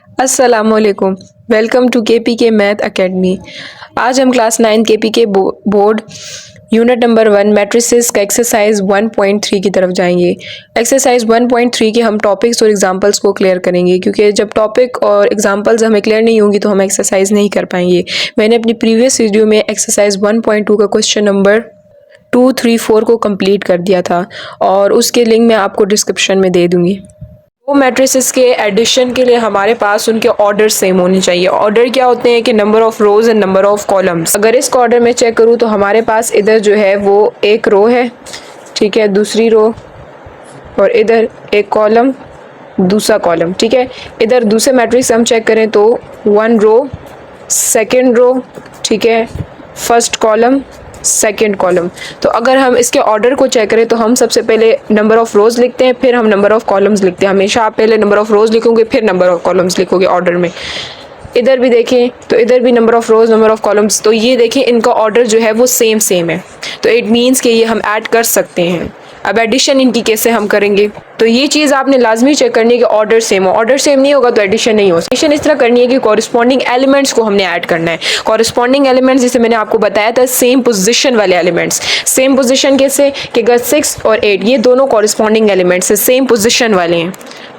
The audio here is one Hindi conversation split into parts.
अस्सलामुअलैकुम। Welcome to KPK math academy. आज हम class 9 KPK board unit number 1 matrices का एक्सरसाइज 1.3 की तरफ जाएंगे। एक्सरसाइज 1.3 के हम टॉपिक्स और एग्जांपल्स को क्लियर करेंगे, क्योंकि जब टॉपिक और एग्जांपल्स हमें क्लियर नहीं होंगी तो हम एक्सरसाइज नहीं कर पाएंगे। मैंने अपनी प्रीवियस वीडियो में एक्सरसाइज 1.2 का क्वेश्चन नंबर 2, 3, 4 को कंप्लीट कर दिया था और उसके लिंक मैं आपको डिस्क्रिप्शन में दे दूंगी। वो मैट्रिसेस के एडिशन के लिए हमारे पास उनके ऑर्डर सेम होने चाहिए। ऑर्डर क्या होते हैं कि number of rose and number of columns. अगर इसका ऑर्डर में चेक करूँ तो हमारे पास इधर जो है वो एक रो है, ठीक है, दूसरी रो, और इधर एक कॉलम, दूसरा कॉलम, ठीक है। इधर दूसरे मैट्रिक्स हम चेक करें तो 1 रो, सेकेंड रो, ठीक है, फर्स्ट कॉलम, सेकेंड कॉलम। तो अगर हम इसके ऑर्डर को चेक करें तो हम सबसे पहले नंबर ऑफ रोज लिखते हैं, फिर हम नंबर ऑफ कॉलम्स लिखते हैं। हमेशा आप पहले नंबर ऑफ रोज लिखोगे फिर नंबर ऑफ कॉलम्स लिखोगे ऑर्डर में। इधर भी देखें तो इधर भी number of rose, number of columns, तो ये देखें इनका ऑर्डर जो है वो सेम है। तो इट मीन्स कि ये हम ऐड कर सकते हैं। अब एडिशन इनकी कैसे हम करेंगे, तो ये चीज़ आपने लाजमी चेक करनी है कि ऑर्डर सेम हो। ऑर्डर सेम नहीं होगा तो एडिशन नहीं हो। एडिशन इस तरह करनी है कि कॉरस्पॉन्डिंग एलिमेंट्स को हमने ऐड करना है। कॉरस्पॉन्डिंग एलिमेंट्स जैसे मैंने आपको बताया था, सेम पोजीशन वाले एलिमेंट्स। सेम पोजीशन कैसे कि अगर 6 और 8 ये दोनों कॉरस्पॉन्डिंग एलिमेंट्स है, सेम पोजीशन वाले हैं।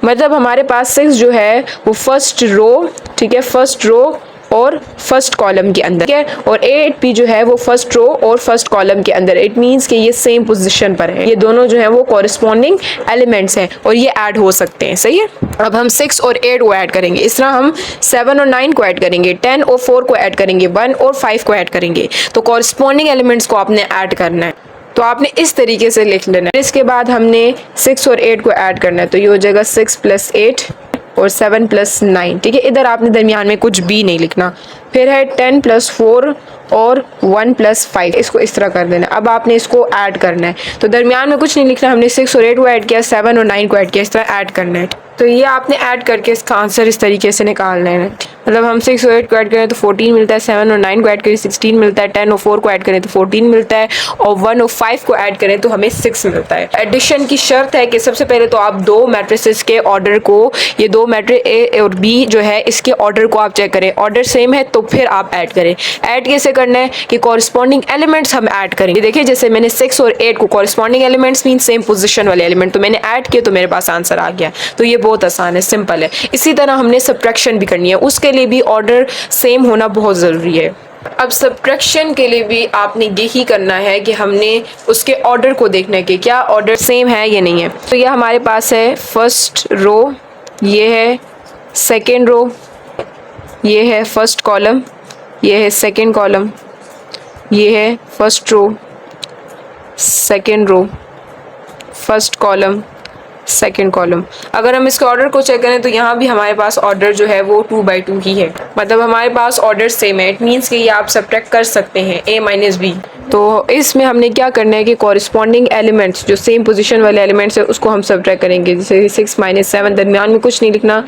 मतलब हमारे पास 6 जो है वो फर्स्ट रो, ठीक है, फर्स्ट रो और फर्स्ट कॉलम के अंदर, ठीक है, और 8 भी जो है वो फर्स्ट रो और फर्स्ट कॉलम के अंदर। इट मींस कि ये सेम पोजीशन पर है। ये दोनों जो है वो कॉरस्पॉन्डिंग एलिमेंट्स हैं और ये ऐड हो सकते हैं, सही है। अब हम 6 और 8 को ऐड करेंगे। इस तरह हम 7 और 9 को ऐड करेंगे, 10 और 4 को ऐड करेंगे, 1 और 5 को ऐड करेंगे। तो कॉरस्पॉन्डिंग एलिमेंट्स को आपने ऐड करना है, तो आपने इस तरीके से लिख लेना है। इसके बाद हमने 6 और 8 को ऐड करना है, तो ये हो जाएगा 6 + 8 और 7 + 9, ठीक है। इधर आपने दरमियान में कुछ भी नहीं लिखना। फिर है 10 + 4 और 1 + 5, इसको इस तरह कर देना। अब आपने इसको ऐड करना है, तो दरमियान में कुछ नहीं लिखना। हमने 6 और 8 को ऐड किया, 7 और 9 को ऐड किया, इस तरह ऐड करना है। तो ये आपने ऐड करके इसका आंसर इस तरीके से निकालना है। मतलब हम 6 और 8 को ऐड करें तो 14 मिलता है, 7 और 9 को ऐड करें 16 मिलता है, 10 और 4 को ऐड करें तो 14 मिलता है, और 1 और 5 को ऐड करें तो हमें 6 मिलता है। एडिशन की शर्त है कि सबसे पहले तो आप दो मैट्रिसेस के ऑर्डर को, ये दो मैट्रिक्स ए और बी जो है, इसके ऑर्डर को आप चेक करें। ऑर्डर सेम है तो फिर आप ऐड करें। ऐड कैसे करना है कि कॉरस्पॉन्डिंग एलिमेंट्स हम ऐड करेंगे। देखिए जैसे मैंने 6 और 8 को, corresponding elements mean same position वाले एलिमेंट, तो मैंने ऐड किया तो मेरे पास आंसर आ गया। तो ये बहुत आसान है, सिंपल है। इसी तरह हमने सब्ट्रैक्शन भी करनी है, उसके लिए भी ऑर्डर सेम होना बहुत ज़रूरी है। अब सब्ट्रैक्शन के लिए भी आपने यही करना है कि हमने उसके ऑर्डर को देखना है कि क्या ऑर्डर सेम है या नहीं है। तो ये हमारे पास है फर्स्ट रो, ये है सेकेंड रो, ये है फर्स्ट कॉलम, ये है सेकेंड कॉलम, ये है first row, second row, first column, second column. अगर हम इसके ऑर्डर को चेक करें तो यहाँ भी हमारे पास ऑर्डर जो है वो 2/2 ही है। मतलब हमारे पास ऑर्डर सेम है। इट मीन्स कि ये आप सब्ट्रैक्ट कर सकते हैं a - b। तो इसमें हमने क्या करना है कि कॉरस्पॉन्डिंग एलिमेंट्स जो सेम पोजीशन वाले एलिमेंट्स है उसको हम सब्ट्रैक्ट करेंगे। जैसे 6 - 7, दरमियान में कुछ नहीं लिखना,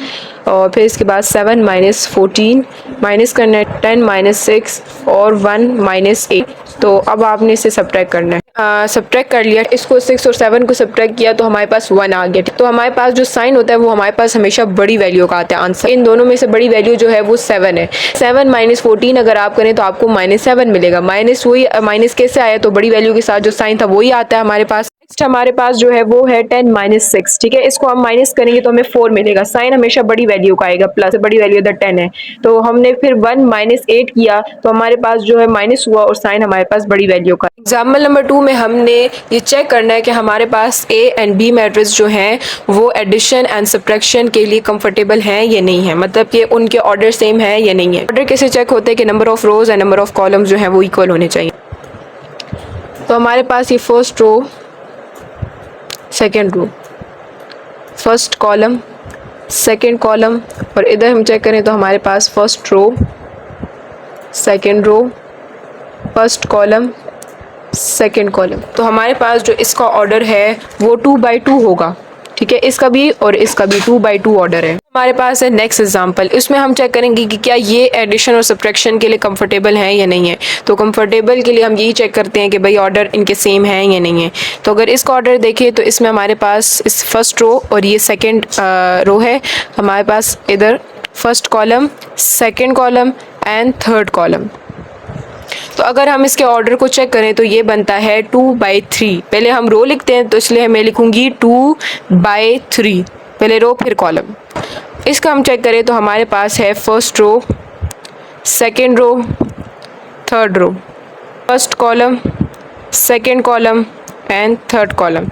और फिर इसके बाद 7 - 14, माइनस करना है 10 - 6 और 1 - 8। तो अब आपने इसे सब्ट्रैक्ट करना है। सब्ट्रैक्ट कर लिया, इसको 6 और 7 को सब्ट्रैक्ट किया तो हमारे पास 1 आ गया। तो हमारे पास जो साइन होता है वो हमारे पास हमेशा बड़ी वैल्यू का आता है आंसर। इन दोनों में से बड़ी वैल्यू जो है वो 7 है। 7 - 14 अगर आप करें तो आपको -7 मिलेगा। माइनस वही माइनस कैसे आया, तो बड़ी वैल्यू के साथ जो साइन था वही आता है हमारे पास। नेक्स्ट हमारे पास जो है वो है 10 - 6, ठीक है। इसको हम माइनस करेंगे तो हमें 4 मिलेगा। साइन हमेशा बड़ी वैल्यू का आएगा, प्लस बड़ी वैल्यू इधर 10 है। तो हमने फिर 1 - 8 किया तो हमारे पास जो है माइनस हुआ और साइन हमारे पास बड़ी वैल्यू का। एग्जाम्पल नंबर 2 में हमने ये चेक करना है कि हमारे पास ए एंड बी मैट्रिक्स जो हैं वो एडिशन एंड सब्ट्रैक्शन के लिए कंफर्टेबल हैं या नहीं है। मतलब कि उनके ऑर्डर सेम है या नहीं है। ऑर्डर कैसे चेक होते हैं कि number of rose and number of columns जो है वो इक्वल होने चाहिए। तो हमारे पास ये first row, second row, first column, second column, और इधर हम चेक करें तो हमारे पास first row, second row, first column, second column. तो हमारे पास जो इसका ऑर्डर है वो 2/2 होगा, ठीक है। इसका भी और इसका भी 2/2 ऑर्डर है। हमारे पास है नेक्स्ट एग्जांपल। इसमें हम चेक करेंगे कि क्या ये एडिशन और सब्ट्रैक्शन के लिए कंफर्टेबल है या नहीं है। तो कंफर्टेबल के लिए हम यही चेक करते हैं कि भाई ऑर्डर इनके सेम है या नहीं है। तो अगर इसका ऑर्डर देखें तो इसमें हमारे पास इस फर्स्ट रो और ये सेकेंड रो है, हमारे पास इधर first column, second column and third column. तो अगर हम इसके ऑर्डर को चेक करें तो ये बनता है 2/3। पहले हम रो लिखते हैं तो इसलिए मैं लिखूंगी 2/3, पहले रो फिर कॉलम। इसका हम चेक करें तो हमारे पास है first row, second row, third row, first column, second column and third column.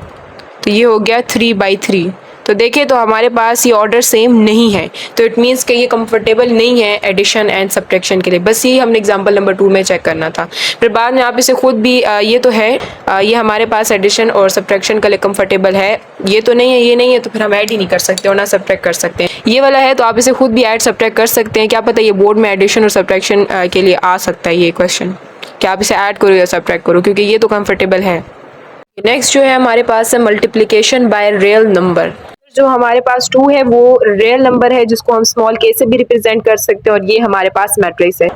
तो ये हो गया 3/3। तो देखें तो हमारे पास ये ऑर्डर सेम नहीं है, तो इट मीन्स कि ये कंफर्टेबल नहीं है एडिशन एंड सब्ट्रैक्शन के लिए। बस ये हमने एग्जांपल नंबर 2 में चेक करना था। फिर बाद में आप इसे खुद भी ये तो है ये हमारे पास एडिशन और सब्ट्रैक्शन के लिए कंफर्टेबल है, ये तो नहीं है, ये नहीं है तो फिर हम ऐड ही नहीं कर सकते और ना सब्ट्रैक्ट कर सकते हैं। ये वाला है तो आप इसे खुद भी ऐड सब्ट्रैक्ट कर सकते हैं। क्या पता ये बोर्ड में एडिशन और सब्ट्रैक्शन के लिए आ सकता है ये क्वेश्चन, कि आप इसे ऐड करो या सब्ट्रैक्ट करो, क्योंकि ये तो कंफर्टेबल है। नेक्स्ट जो है हमारे पास है मल्टीप्लिकेशन बाय रियल नंबर। जो हमारे पास 2 है वो रियल नंबर है जिसको हम स्मॉल के से भी रिप्रेजेंट कर सकते हैं, और ये हमारे पास मैट्रिक्स है।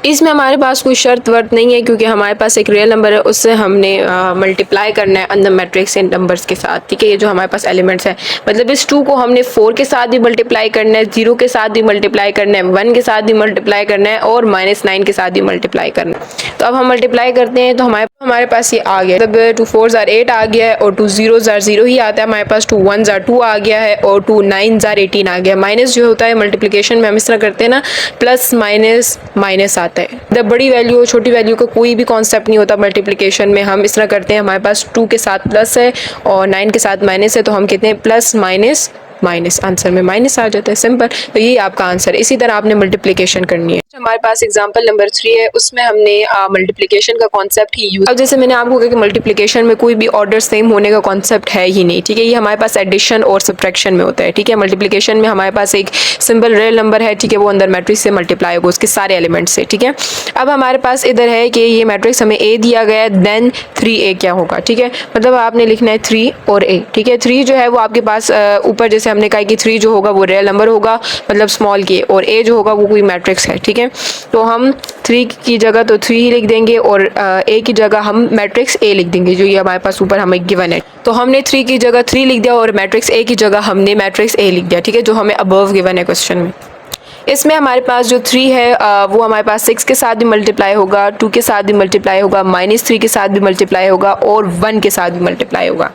इसमें हमारे पास कोई शर्त वर्त नहीं है, क्योंकि हमारे पास एक रियल नंबर है, उससे हमने मल्टीप्लाई करना है अंदर मैट्रिक्स इन नंबर्स के साथ। ठीक है, ये जो हमारे पास एलिमेंट्स है, मतलब इस 2 को हमने 4 के साथ भी मल्टीप्लाई करना है, 0 के साथ भी मल्टीप्लाई करना है, 1 के साथ भी मल्टीप्लाई करना है और -9 के साथ भी मल्टीप्लाई करना है। तो अब हम मल्टीप्लाई करते हैं तो हमारे पास ये आ गया, मतलब 2 4s are 8 आ गया है, और 2 0s are 0 ही आता है हमारे पास, 2 1s are 2 आ गया है, और 2 9s are 18 आ गया। माइनस जो होता है मल्टीप्लिकेशन में हम इस तरह करते हैं ना, प्लस माइनस माइनस आता है। जब बड़ी वैल्यू हो छोटी वैल्यू का कोई भी कॉन्सेप्ट नहीं होता मल्टीप्लिकेशन में, हम इस तरह करते हैं। हमारे पास 2 के साथ प्लस है और 9 के साथ माइनस है, तो हम कहते हैं प्लस माइनस माइनस, आंसर में माइनस आ जाता है, सिंपल। तो ये आपका आंसर है। इसी तरह आपने मल्टीप्लिकेशन करनी है। हमारे पास एग्जांपल नंबर 3 है, उसमें हमने मल्टीप्लिकेशन का कॉन्सेप्ट ही यूज। अब जैसे मैंने आपको कहा कि मल्टीप्लिकेशन में कोई भी ऑर्डर सेम होने का कॉन्सेप्ट है ही नहीं। ठीक है, ये हमारे पास एडिशन और सब्ट्रैक्शन में होता है। ठीक है, मल्टीप्लिकेशन में हमारे पास एक सिंपल रियल नंबर है, ठीक है, वो अंदर मैट्रिक्स से मल्टीप्लाई होगा उसके सारे एलिमेंट्स से। ठीक है, अब हमारे पास इधर है कि ये मैट्रिक्स हमें ए दिया गया है, देन 3a क्या होगा। ठीक है, मतलब आपने लिखना है 3 और a। ठीक है, 3 जो है वो आपके पास ऊपर जैसे हमने कहा कि 3 जो होगा वो रियल नंबर होगा, मतलब स्मॉल के, और a जो होगा वो कोई मैट्रिक्स है। ठीक है, तो हम 3 की जगह तो 3 ही लिख देंगे, और a की जगह हम मैट्रिक्स a लिख देंगे, जो ये हमारे पास ऊपर हमें गिवन है। तो हमने 3 की जगह 3 लिख दिया और मैट्रिक्स a की जगह हमने मैट्रिक्स a लिख दिया। ठीक है, जो हमें अबव गिवन है क्वेश्चन में। इसमें हमारे पास जो 3 है वो हमारे पास 6 के साथ भी मल्टीप्लाई होगा, 2 के साथ भी मल्टीप्लाई होगा, -3 के साथ भी मल्टीप्लाई होगा और 1 के साथ भी मल्टीप्लाई होगा।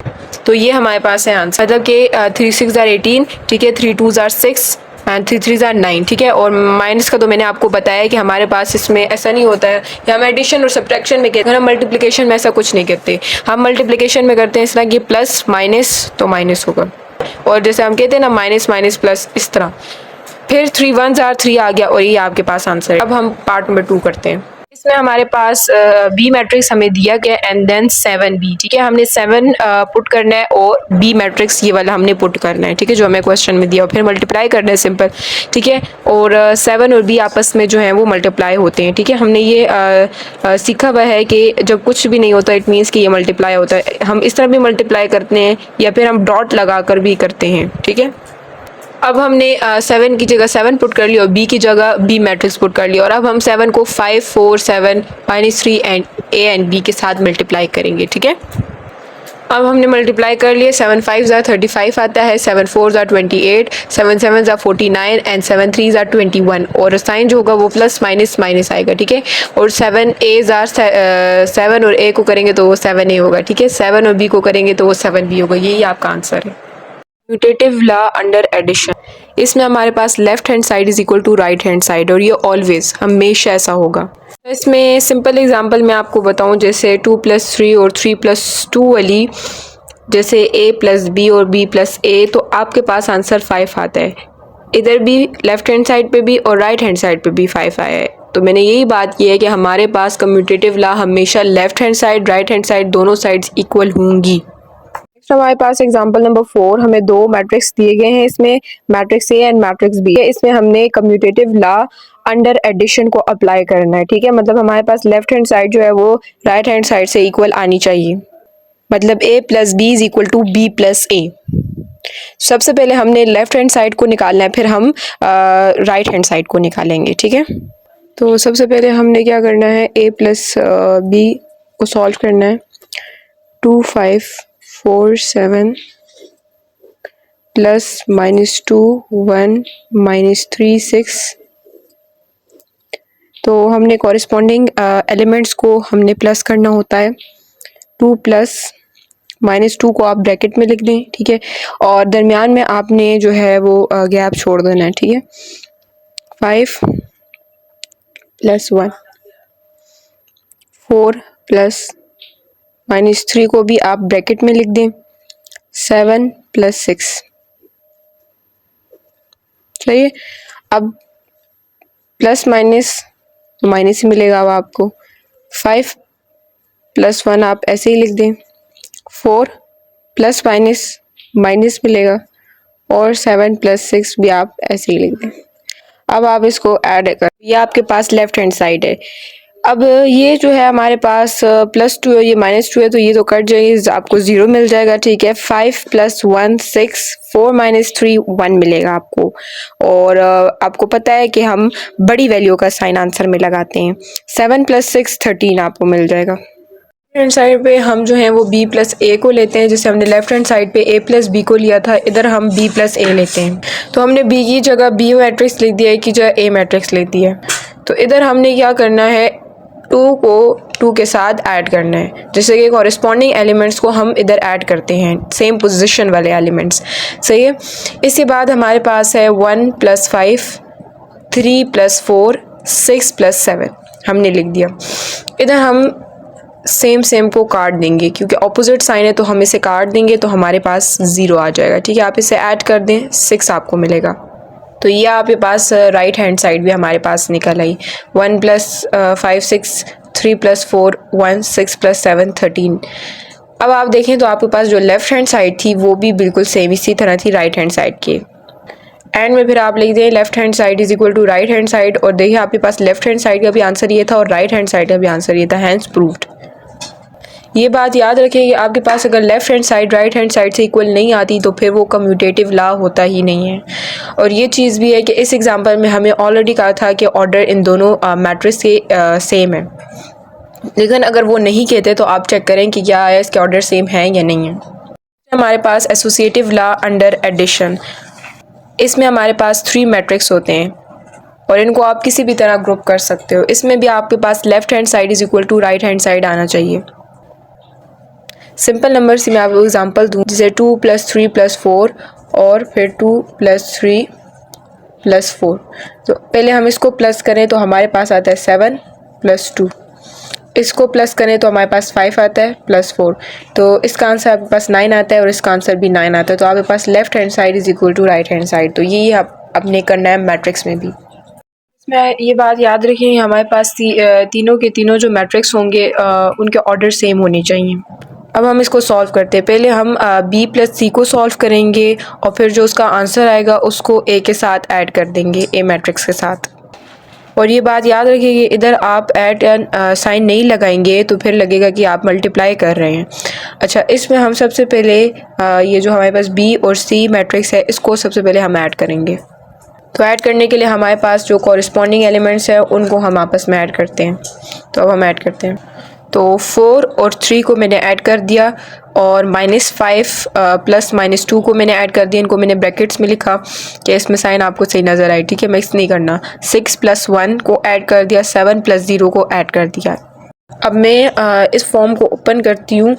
तो ये हमारे पास है आंसर, मतलब कि 3 6 are 18। ठीक है, 3 2s are 6 and 3 3s are 9। ठीक है, और माइनस का तो मैंने आपको बताया कि हमारे पास इसमें ऐसा नहीं होता है कि हम एडिशन और सब्ट्रैक्शन में कहते हैं, हम मल्टीप्लिकेशन में ऐसा कुछ नहीं करते। हम मल्टीप्लिकेशन में करते हैं इस तरह कि प्लस माइनस तो माइनस होगा, और जैसे हम कहते हैं ना माइनस माइनस प्लस, इस तरह। फिर 3 1s are 3 आ गया, और ये आपके पास आंसर है। अब हम पार्ट नंबर 2 करते हैं। इसमें हमारे पास बी मैट्रिक्स हमें दिया गया एंड देन 7b। ठीक है, हमने 7 पुट करना है और बी मैट्रिक्स ये वाला हमने पुट करना है। ठीक है, जो हमें क्वेश्चन में दिया, और फिर मल्टीप्लाई करना है, सिंपल। ठीक है, और 7 और बी आपस में जो है वो मल्टीप्लाई होते हैं। ठीक है, हमने ये सीखा हुआ है कि जब कुछ भी नहीं होता इट मीन्स कि ये मल्टीप्लाई होता है। हम इस तरह भी मल्टीप्लाई करते हैं या फिर हम डॉट लगा कर भी करते हैं। ठीक है, अब हमने 7 की जगह 7 पुट कर लिया और b की जगह b मैट्रिक्स पुट कर लिया, और अब हम 7 को 5 4 7 -3 एंड a एंड b के साथ मल्टीप्लाई करेंगे। ठीक है, अब हमने मल्टीप्लाई कर लिए। 7 5s are 35 आता है, 7 4s are 28, 7 7s are 49 and 7 3s are 21, और साइन जो होगा वो प्लस माइनस माइनस आएगा। ठीक है, और 7 a's are 7 और a को करेंगे तो वो 7a होगा। ठीक है, 7 और b को करेंगे तो वो 7b होगा। यही आपका आंसर है। म्यूटेटिव लॉ अंडर एडिशन, इसमें हमारे पास left hand side is equal to right hand side, और ये ऑलवेज हमेशा ऐसा होगा। इसमें सिंपल एग्जांपल मैं आपको बताऊं, जैसे 2 + 3 और 3 + 2 वाली, जैसे a + b और b + a, तो आपके पास आंसर 5 आता है। इधर भी लेफ्ट हैंड साइड पे भी और राइट हैंड साइड पे भी 5 आया है। तो मैंने यही बात की है कि हमारे पास कम्यूटेटिव लॉ हमेशा left hand side right hand side दोनों साइड्स इक्वल होंगी। हमारे पास एग्जांपल नंबर 4, हमें 2 मैट्रिक्स दिए गए हैं, इसमें matrix A and matrix B है। इसमें हमने कम्यूटेटिव लॉ अंडर एडिशन को अप्लाई करना है। ठीक है, मतलब हमारे पास लेफ्ट हैंड साइड जो है वो राइट हैंड साइड से इक्वल आनी चाहिए, मतलब a + b is equal to b + a। सबसे पहले हमने लेफ्ट हैंड साइड को निकालना है, फिर हम राइट हैंड साइड को निकालेंगे। ठीक है, तो सबसे पहले हमने क्या करना है, a + b को सॉल्व करना है। 2 5 4 7 प्लस -2 1 -3 6। तो हमने कॉरिस्पॉन्डिंग एलिमेंट्स को हमने प्लस करना होता है। 2 प्लस -2 को आप ब्रैकेट में लिख दें, ठीक है, और दरमियान में आपने जो है वो गैप छोड़ देना है, ठीक है। 5 + 1 4 प्लस -3 को भी आप ब्रैकेट में लिख दें। 7 + 6, सही है। अब प्लस माइनस माइनस ही मिलेगा अब आपको। 5 + 1 आप ऐसे ही लिख दें। 4 प्लस माइनस माइनस मिलेगा, और 7 + 6 भी आप ऐसे ही लिख दें। अब आप इसको ऐड कर, ये आपके पास लेफ्ट हैंड साइड है। अब ये जो है हमारे पास +2 है, ये -2 है, तो ये तो कट जाएगी, आपको 0 मिल जाएगा, ठीक है। 5 + 1 6, 4 - 3 1 मिलेगा आपको। और आपको पता है कि हम बड़ी वैल्यू का साइन आंसर में लगाते हैं। 7 + 6 13 आपको मिल जाएगा। हैंड साइड पे हम जो है वो b + a को लेते हैं, जैसे हमने लेफ्ट हैंड साइड पे a + b को लिया था, इधर हम b + a लेते हैं। तो हमने b की जगह b मैट्रिक्स लिख दिया है, की जगह a मैट्रिक्स लिख दिया है। तो इधर हमने क्या करना है, 2 को 2 के साथ ऐड करना है, जैसे कि कॉरिस्पॉन्डिंग एलिमेंट्स को हम इधर ऐड करते हैं, सेम पोजीशन वाले एलिमेंट्स, सही है। इसके बाद हमारे पास है 1 + 5 3 + 4 6 + 7 हमने लिख दिया। इधर हम सेम को काट देंगे, क्योंकि ऑपोजिट साइन है, तो हम इसे काट देंगे तो हमारे पास 0 आ जाएगा, ठीक है। आप इसे ऐड कर दें, 6 आपको मिलेगा। तो ये आपके पास राइट हैंड साइड भी हमारे पास निकल आई। 1 + 5 6 3 + 4 1 6 + 7 13। अब आप देखें तो आपके पास जो लेफ्ट हैंड साइड थी वो भी बिल्कुल सेम इसी तरह थी राइट हैंड साइड के। एंड में फिर आप लिख दें left hand side = to right hand side, और देखिए आपके पास लेफ्ट हैंड साइड का भी आंसर ये था और राइट हैंड साइड का भी आंसर ये था, हैंस प्रूव्ड। ये बात याद रखें कि आपके पास अगर left hand side right hand side से इक्वल नहीं आती तो फिर वो कम्यूटेटिव लॉ होता ही नहीं है। और ये चीज़ भी है कि इस एग्जांपल में हमें ऑलरेडी कहा था कि ऑर्डर इन दोनों मैट्रिक्स के सेम है, लेकिन अगर वो नहीं कहते तो आप चेक करें कि क्या है इसके ऑर्डर सेम है या नहीं है। हमारे पास एसोसिएटिव लॉ अंडर एडिशन, इसमें हमारे पास 3 मैट्रिक्स होते हैं और इनको आप किसी भी तरह ग्रुप कर सकते हो। इसमें भी आपके पास left hand side = right hand side आना चाहिए। सिंपल नंबर से मैं आपको एग्जांपल दूँ, जैसे 2 + 3 + 4 और फिर 2 + 3 + 4। तो पहले हम इसको प्लस करें तो हमारे पास आता है 7 + 2, इसको प्लस करें तो हमारे पास 5 आता है +4, तो इसका आंसर आपके पास 9 आता है और इसका आंसर भी 9 आता है। तो आपके पास left hand side = right hand side. तो यही आपने करना है मैट्रिक्स में भी। इसमें ये बात याद रखिए, हमारे पास तीनों के तीनों जो मैट्रिक्स होंगे उनके ऑर्डर सेम होने चाहिए। अब हम इसको सॉल्व करते हैं। पहले हम b + c को सॉल्व करेंगे और फिर जो उसका आंसर आएगा उसको a के साथ ऐड कर देंगे, a मैट्रिक्स के साथ। और ये बात याद रखिए कि इधर आप ऐड साइन नहीं लगाएंगे तो फिर लगेगा कि आप मल्टीप्लाई कर रहे हैं। अच्छा, इसमें हम सबसे पहले ये जो हमारे पास b और c मैट्रिक्स है इसको सबसे पहले हम ऐड करेंगे। तो ऐड करने के लिए हमारे पास जो कॉरिस्पॉन्डिंग एलिमेंट्स है उनको हम आपस में ऐड करते हैं। तो अब हम ऐड करते हैं, तो 4 और 3 को मैंने ऐड कर दिया और -5 प्लस -2 को मैंने ऐड कर दिया। इनको मैंने ब्रैकेट्स में लिखा कि इसमें साइन आपको सही नज़र आए, ठीक है, मिक्स नहीं करना। 6 + 1 को ऐड कर दिया, 7 + 0 को ऐड कर दिया। अब मैं इस फॉर्म को ओपन करती हूँ।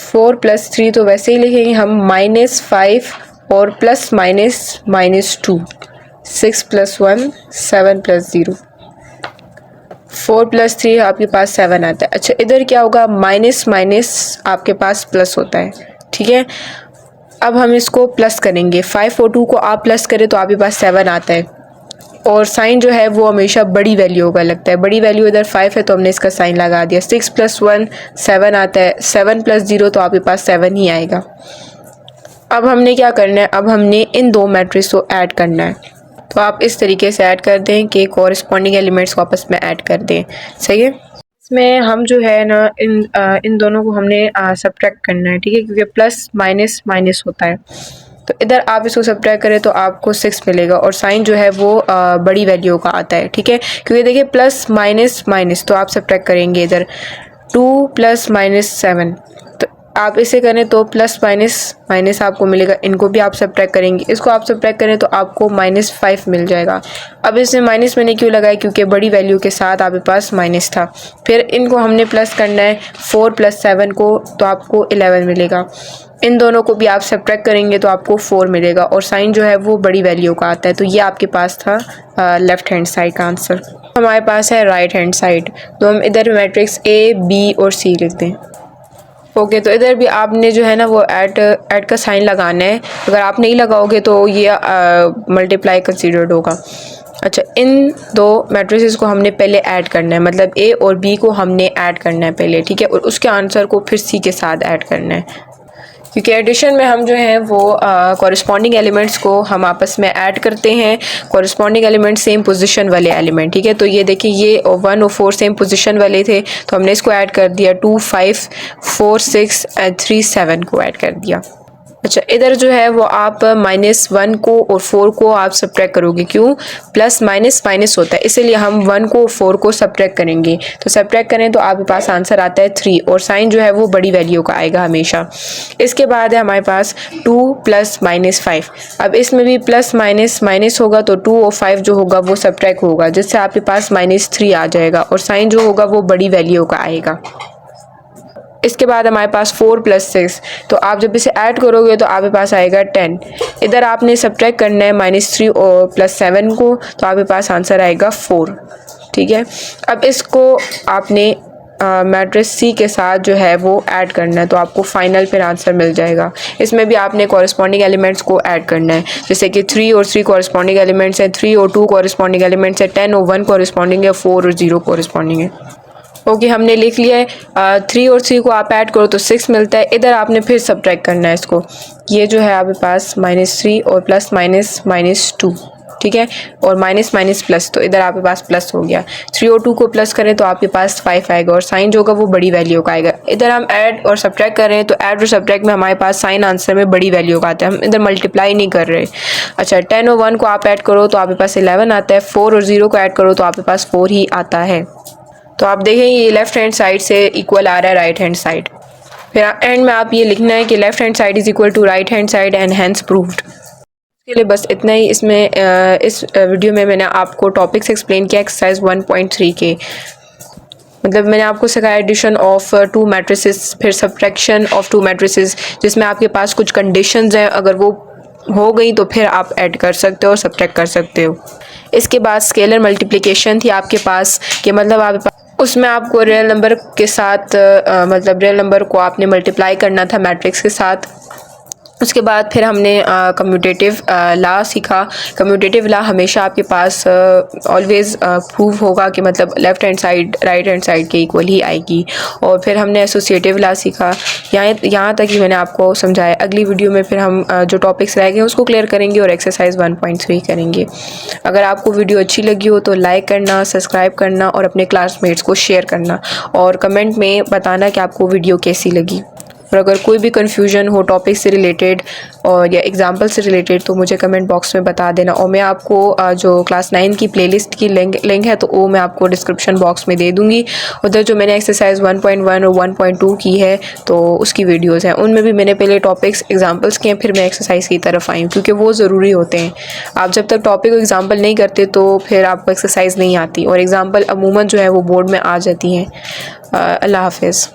4 + 3 तो वैसे ही लिखेंगे हम, -5 और प्लस -2, 6 + 1 7 + 0, 4 + 3 आपके पास 7 आता है। अच्छा, इधर क्या होगा, माइनस माइनस आपके पास प्लस होता है, ठीक है। अब हम इसको प्लस करेंगे, 5 और 2 को आप प्लस करें तो आपके पास 7 आता है और साइन जो है वो हमेशा बड़ी वैल्यू का लगता है। बड़ी वैल्यू इधर 5 है तो हमने इसका साइन लगा दिया। 6 + 1 7 आता है, 7 + 0 तो आपके पास 7 ही आएगा। अब हमने क्या करना है, अब हमने इन दो मैट्रिक्स को ऐड करना है। तो आप इस तरीके से ऐड कर दें कि कॉरिस्पॉन्डिंग एलिमेंट्स को आपस में ऐड कर दें, सही है। इसमें हम जो है ना इन दोनों को हमने सब्ट्रैक्ट करना है, ठीक है, क्योंकि प्लस माइनस माइनस होता है। तो इधर आप इसको सब्ट्रैक्ट करें तो आपको 6 मिलेगा और साइन जो है वो बड़ी वैल्यू का आता है, ठीक है, क्योंकि देखिए प्लस माइनस माइनस, तो आप सब्ट्रैक्ट करेंगे इधर 2 + -7। तो आप इसे करें तो प्लस माइनस माइनस आपको मिलेगा, इनको भी आप सब्ट्रैक्ट करेंगे, इसको आप सब्ट्रैक्ट करें तो आपको -5 मिल जाएगा। अब इसमें माइनस मैंने क्यों लगाया, क्योंकि बड़ी वैल्यू के साथ आपके पास माइनस था। फिर इनको हमने प्लस करना है 4 + 7 को, तो आपको 11 मिलेगा। इन दोनों को भी आप सब्ट्रैक्ट करेंगे तो आपको 4 मिलेगा और साइन जो है वो बड़ी वैल्यू का आता है। तो ये आपके पास था लेफ़्ट हैंड साइड का आंसर। हमारे पास है राइट हैंड साइड, तो हम इधर मैट्रिक्स A, B और C लिखते हैं। ओके, तो इधर भी आपने जो है ना वो ऐड का साइन लगाना है। अगर आप नहीं लगाओगे तो ये मल्टीप्लाई कंसीडर्ड होगा। अच्छा, इन दो मैट्रिसेस को हमने पहले ऐड करना है, मतलब A और B को हमने ऐड करना है पहले, ठीक है, और उसके आंसर को फिर C के साथ ऐड करना है, क्योंकि एडिशन में हम जो है वो कॉरस्पॉन्डिंग एलिमेंट्स को हम आपस में ऐड करते हैं। कॉरस्पॉन्डिंग एलिमेंट सेम पोजीशन वाले एलिमेंट, ठीक है। तो ये देखिए, ये 1 और 4 सेम पोजीशन वाले थे, तो हमने इसको ऐड कर दिया। 2, 5, 4, 6 एंड 3, 7 को ऐड कर दिया। अच्छा, इधर जो है वो आप -1 को और 4 को आप सब्ट्रैक्ट करोगे, क्यों, प्लस माइनस माइनस होता है, इसीलिए हम 1 को 4 को सब्ट्रैक्ट करेंगे। तो सब्ट्रैक्ट करें तो आपके पास आंसर आता है 3 और साइन जो है वो बड़ी वैल्यू का आएगा हमेशा। इसके बाद है हमारे पास 2 + -5। अब इसमें भी प्लस माइनस माइनस होगा, तो 2 और 5 जो होगा वो सब्ट्रैक्ट होगा, जिससे आपके पास -3 आ जाएगा और साइन जो होगा वो बड़ी वैल्यू का आएगा। इसके बाद हमारे पास 4 + 6, तो आप जब इसे ऐड करोगे तो आपके पास आएगा 10। इधर आपने सब्ट्रैक्ट करना है -3 और +7 को, तो आपके पास आंसर आएगा 4, ठीक है। अब इसको आपने मैट्रिक्स C के साथ जो है वो ऐड करना है, तो आपको फाइनल फिर आंसर मिल जाएगा। इसमें भी आपने कॉरस्पॉन्डिंग एलिमेंट्स को ऐड करना है, जैसे कि 3 और 3 कॉरस्पॉन्डिंग एलिमेंट्स हैं, 3 और 2 कॉरस्पॉन्डिंग एलिमेंट्स हैं, 10 और 1 कॉरस्पॉन्डिंग है, 4 और 0 कॉरस्पॉन्डिंग है। ओके, हमने लिख लिया है। 3 और 3 को आप ऐड करो तो 6 मिलता है। इधर आपने फिर सब्ट्रैक्ट करना है इसको, ये जो है आपके पास -3 और प्लस माइनस -2, ठीक है, और माइनस माइनस प्लस, तो इधर आपके पास प्लस हो गया। 3 और 2 को प्लस करें तो आपके पास 5 आएगा और साइन जो होगा वो बड़ी वैल्यू का आएगा। इधर हम ऐड और सब्ट्रैक्ट कर रहे हैं, तो ऐड और सब्ट्रैक्ट में हमारे पास साइन आंसर में बड़ी वैल्यू का आता है, हम इधर मल्टीप्लाई नहीं कर रहे। अच्छा, 10 और 1 को आप ऐड करो तो आपके पास 11 आता है, 4 और 0 को ऐड करो तो आपके पास 4 ही आता है। तो आप देखें ये लेफ्ट हैंड साइड से इक्वल आ रहा है राइट हैंड साइड। फिर एंड में आप ये लिखना है कि left hand side is equal to right hand side and hence proved. इसके लिए बस इतना ही। इसमें इस वीडियो में मैंने आपको टॉपिक्स एक्सप्लेन किया एक्सरसाइज 1.3 के, मतलब मैंने आपको सिखाया एडिशन ऑफ 2 मैट्रिसेस, फिर सब्ट्रैक्शन ऑफ 2 मैट्रिसेस, जिसमें आपके पास कुछ कंडीशंस हैं, अगर वो हो गई तो फिर आप ऐड कर सकते हो और सब्ट्रैक्ट कर सकते हो। इसके बाद स्केलर मल्टीप्लिकेशन थी आपके पास, कि मतलब आपके पास उसमें आपको रियल नंबर के साथ मतलब रियल नंबर को आपने मल्टीप्लाई करना था मैट्रिक्स के साथ। उसके बाद फिर हमने कम्यूटेटिव लॉ सीखा। कम्यूटेटिव लॉ हमेशा आपके पास ऑलवेज़ प्रूव होगा कि मतलब left hand side right hand side के इक्वल ही आएगी। और फिर हमने एसोसिएटिव लॉ सीखा। यहाँ तक ही मैंने आपको समझाया। अगली वीडियो में फिर हम जो टॉपिक्स रह गए उसको क्लियर करेंगे और एक्सरसाइज 1.3 करेंगे। अगर आपको वीडियो अच्छी लगी हो तो लाइक करना, सब्सक्राइब करना और अपने क्लासमेट्स को शेयर करना, और कमेंट में बताना कि आपको वीडियो कैसी लगी। और अगर कोई भी कन्फ्यूजन हो टॉपिक से रिलेटेड और या एग्जाम्पल से रिलेटेड तो मुझे कमेंट बॉक्स में बता देना। और मैं आपको जो क्लास 9 की प्लेलिस्ट की लिंक है तो वो मैं आपको डिस्क्रिप्शन बॉक्स में दे दूँगी। उधर जो मैंने एक्सरसाइज 1.1 और 1.2 की है तो उसकी वीडियोस हैं, उनमें भी मैंने पहले टॉपिक्स एग्जाम्पल्स किए, फिर मैं एक्सरसाइज की तरफ आई हूँ, क्योंकि वो ज़रूरी होते हैं। आप जब तक टॉपिक को एग्जाम्पल नहीं करते तो फिर आपको एक्सरसाइज नहीं आती, और एग्जाम्पल अमूमन जो है वो बोर्ड में आ जाती हैं। अल्लाह हाफिज़।